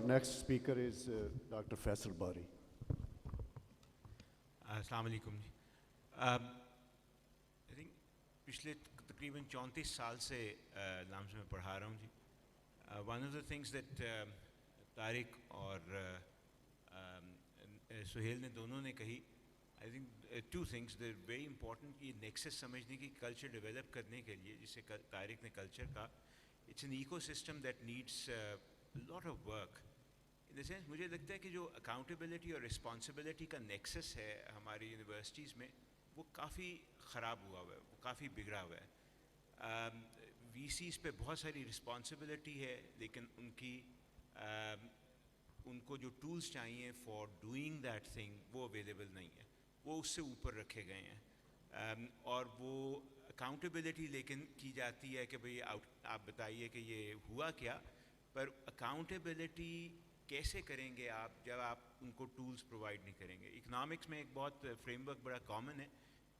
next speaker is Dr. Faisal Bari. السلام علیکم جی. I think پچھلے تقریباً 34 سال سے لامس میں پڑھا رہا ہوں جی. One of the things that Tariq اور سہیل نے دونوں نے کہی, I think two things they very important. یہ نیکسس سمجھنے کی کلچر ڈیولپ کرنے کے لیے, جسے طارق نے کلچر کہا, it's an ecosystem that needs lot of work. In the sense مجھے لگتا ہے کہ جو اکاؤنٹیبلٹی اور رسپانسبلٹی کا نیکسس ہے ہماری یونیورسٹیز میں, وہ کافی خراب ہوا ہوا ہے, وہ کافی بگڑا ہوا ہے. وی سیز پہ بہت ساری رسپانسبلٹی ہے, لیکن ان کو جو ٹولز چاہیے فار ڈوئنگ دیٹ تھنگ وہ اویلیبل نہیں ہے, وہ اس سے اوپر رکھے گئے ہیں. اور وہ اکاؤنٹیبلٹی لیکن کی جاتی ہے کہ بھئی آپ بتائیے کہ یہ ہوا کیا, پر اکاؤنٹیبلٹی کیسے کریں گے آپ جب آپ ان کو ٹولز پرووائڈ نہیں کریں گے. اکنامکس میں ایک بہت فریم ورک بڑا کامن ہے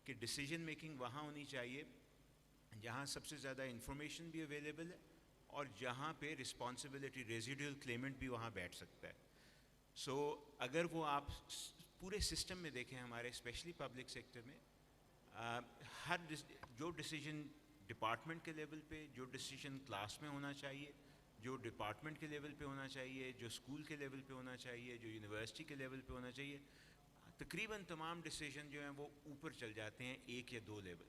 کہ ڈیسیجن میکنگ وہاں ہونی چاہیے جہاں سب سے زیادہ انفارمیشن بھی اویلیبل ہے اور جہاں پہ رسپانسبلٹی ریزیڈیول کلیمنٹ بھی وہاں بیٹھ سکتا ہے. سو اگر وہ آپ پورے سسٹم میں دیکھیں ہمارے اسپیشلی پبلک سیکٹر میں, ہر جو ڈیسیجن ڈپارٹمنٹ کے لیول پہ, جو ڈیسیجن کلاس میں ہونا چاہیے, جو ڈپارٹمنٹ کے لیول پہ ہونا چاہیے, جو اسکول کے لیول پہ ہونا چاہیے, جو یونیورسٹی کے لیول پہ ہونا چاہیے, تقریباً تمام ڈیسیجن جو ہیں وہ اوپر چل جاتے ہیں ایک یا دو لیول.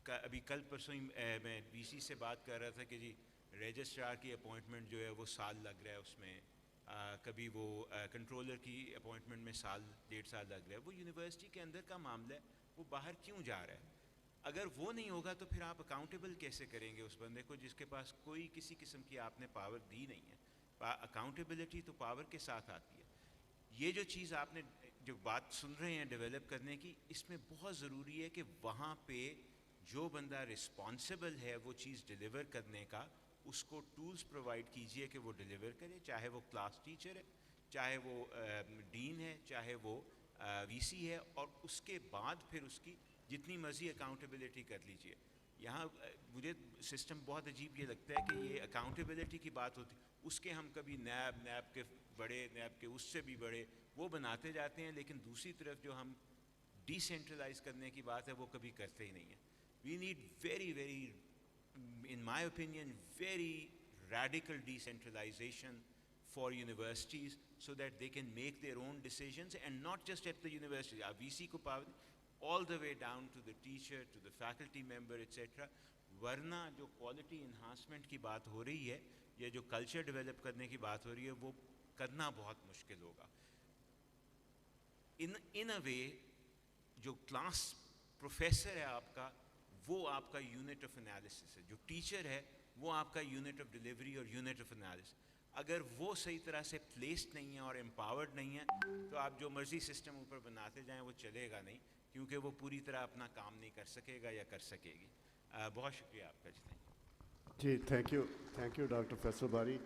ابھی کل پرسوں میں بی سی سے بات کر رہا تھا کہ جی رجسٹرار کی اپوائنٹمنٹ جو ہے وہ سال لگ رہا ہے اس میں, کبھی وہ کنٹرولر کی اپوائنٹمنٹ میں سال 1.5 سال لگ رہا ہے. وہ یونیورسٹی کے اندر کا معاملہ ہے, وہ باہر کیوں جا رہا ہے؟ اگر وہ نہیں ہوگا تو پھر آپ اکاؤنٹیبل کیسے کریں گے اس بندے کو جس کے پاس کوئی کسی قسم کی آپ نے پاور دی نہیں ہے؟ اکاؤنٹیبلٹی تو پاور کے ساتھ آتی ہے. یہ جو چیز آپ نے جو بات سن رہے ہیں ڈیولپ کرنے کی, اس میں بہت ضروری ہے کہ وہاں پہ جو بندہ رسپانسبل ہے وہ چیز ڈیلیور کرنے کا, اس کو ٹولز پرووائڈ کیجئے کہ وہ ڈیلیور کرے, چاہے وہ کلاس ٹیچر ہے, چاہے وہ ڈین ہے, چاہے وہ وی سی ہے, اور اس کے بعد پھر اس کی جتنی مرضی اکاؤنٹیبلٹی کر لیجئے. یہاں مجھے سسٹم بہت عجیب یہ لگتا ہے کہ یہ اکاؤنٹیبلٹی کی بات ہوتی, اس کے ہم کبھی نیب کے بڑے, نیب کے اس سے بھی بڑے وہ بناتے جاتے ہیں, لیکن دوسری طرف جو ہم ڈی سینٹرلائز کرنے کی بات ہے وہ کبھی کرتے ہی نہیں ہیں. We need very in my opinion very radical decentralization for universities so that they can make their own decisions, and not just at the university. VC کو power all the way down to the teacher, to the faculty member, etc. ورنہ جو quality enhancement کی بات ہو رہی ہے یا جو culture develop کرنے کی بات ہو رہی ہے وہ کرنا بہت مشکل ہوگا. in a way جو کلاس پروفیسر ہے آپ کا وہ آپ کا یونٹ آف انالیسس ہے, جو ٹیچر ہے وہ آپ کا یونٹ آف ڈیلیوری اور یونٹ آف انالیسس. اگر وہ صحیح طرح سے پلیسڈ نہیں ہے اور امپاورڈ نہیں ہے تو آپ جو مرضی سسٹم اوپر بناتے جائیں وہ چلے گا نہیں, کیونکہ وہ پوری طرح اپنا کام نہیں کر سکے گا یا کر سکے گی. بہت شکریہ آپ کا. جی تھینک یو ڈاکٹر فیصل باری.